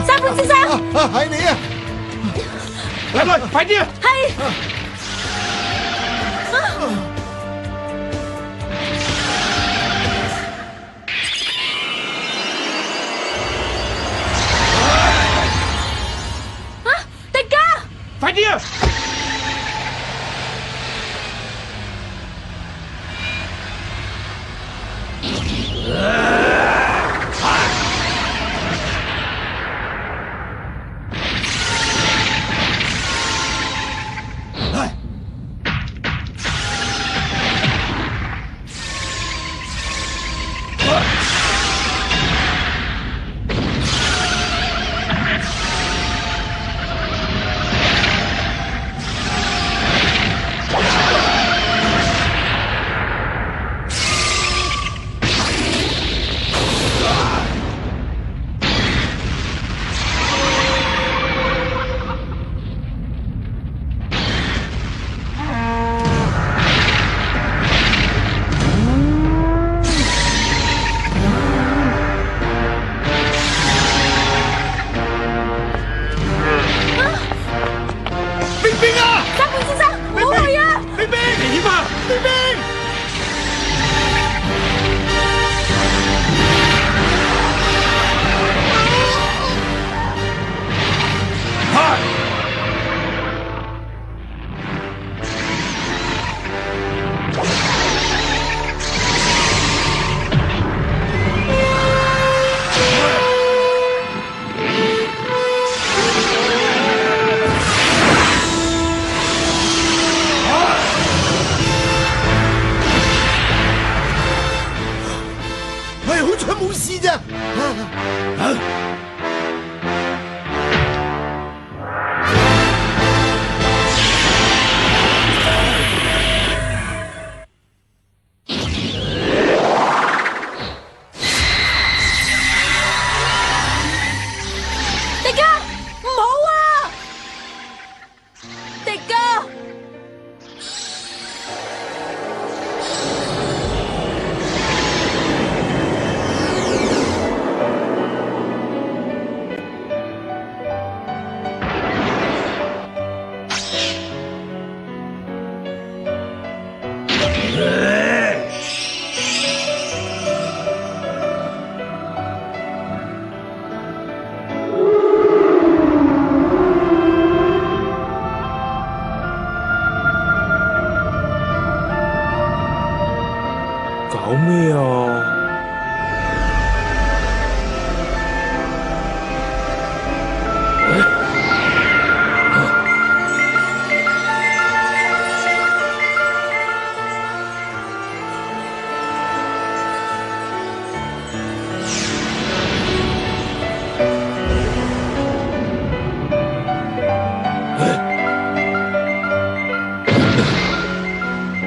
三本先生，係你啊！嚟，快啲啊！係。迪迦，快啲啊！冇事咋？迪迦，唔好啊！迪迦。搞咩啊？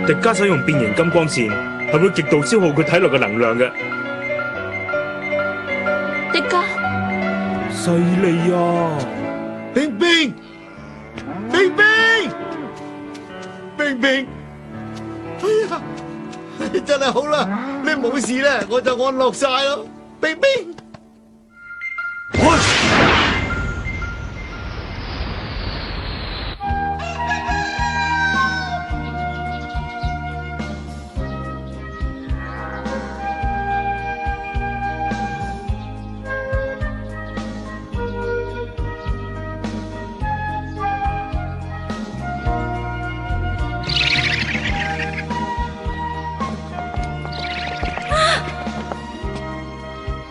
迪迦使用變形金光線，係會極度消耗佢體內嘅能量嘅。迪迦，犀利啊！冰冰，冰冰，冰冰，哎呀，真係好啦，你冇事咧，我就安樂晒咯，冰冰。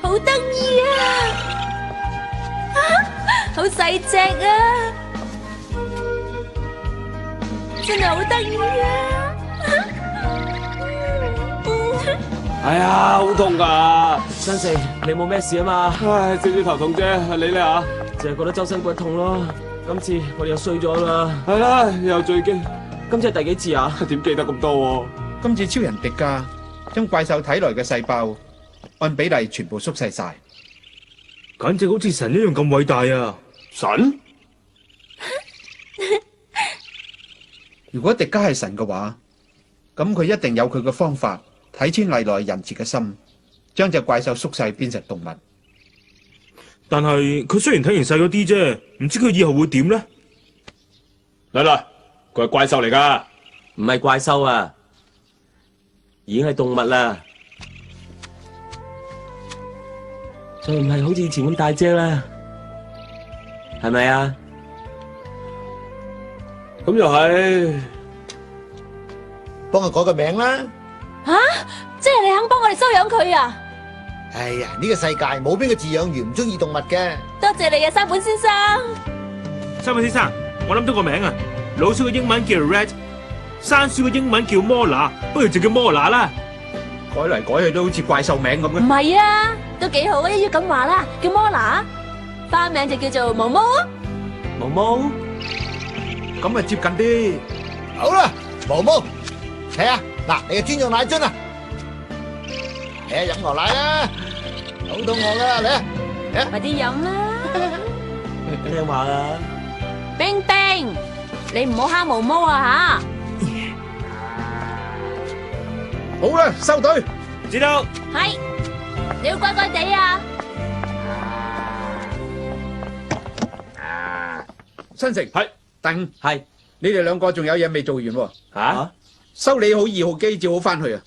好得意啊！好細隻啊！真係好得意啊！哎呀，好痛噶！新四，你冇咩事啊嘛？唉，少少頭痛啫，你咧吓？淨係覺得周身骨痛咯。今次我哋又衰咗啦。係啦，又最驚。今次係第幾次啊？點記得咁多？今次超人迪迦將怪獸體內嘅細胞按比例全部縮細晒，簡直好似神一樣咁偉大啊！神？如果迪迦係神嘅話，咁佢一定有佢嘅方法睇穿歷來仁慈嘅心，將隻怪獸縮細變成動物。但係佢雖然體型細咗啲啫，唔知佢以後會點呢？嚟嚟，佢係怪獸嚟噶，唔係怪獸啊，已經係動物啦，再唔係好似以前咁大隻啦，係咪啊？咁又係，幫佢改個名啦。吓，即係你肯幫我哋收養佢啊？哎呀，呢個世界冇邊個飼養員唔中意動物嘅。多謝你啊，山本先生。山本先生，我諗到個名啊，老鼠嘅英文叫 Rat， 山鼠嘅英文叫摩拿，不如就叫摩拿啦。改嚟改去都好似怪獸名咁唔嘅。係啊，都幾好啊，一於咁話啦，叫摩拿，花名就叫做毛毛。毛毛，咁啊接近啲。好啦，毛毛，睇下嗱，你嘅專用奶樽啊，嚟啊，飲牛奶啦，好肚餓啦，嚟啊，快啲飲啦。聽話啦。冰冰，你唔好蝦毛毛啊好啦，收隊。知道。吓。係，你要乖乖地啊。新城係鄧，係你哋兩個仲有嘢未做完喎。吓？修理好2號機，照好翻去啊。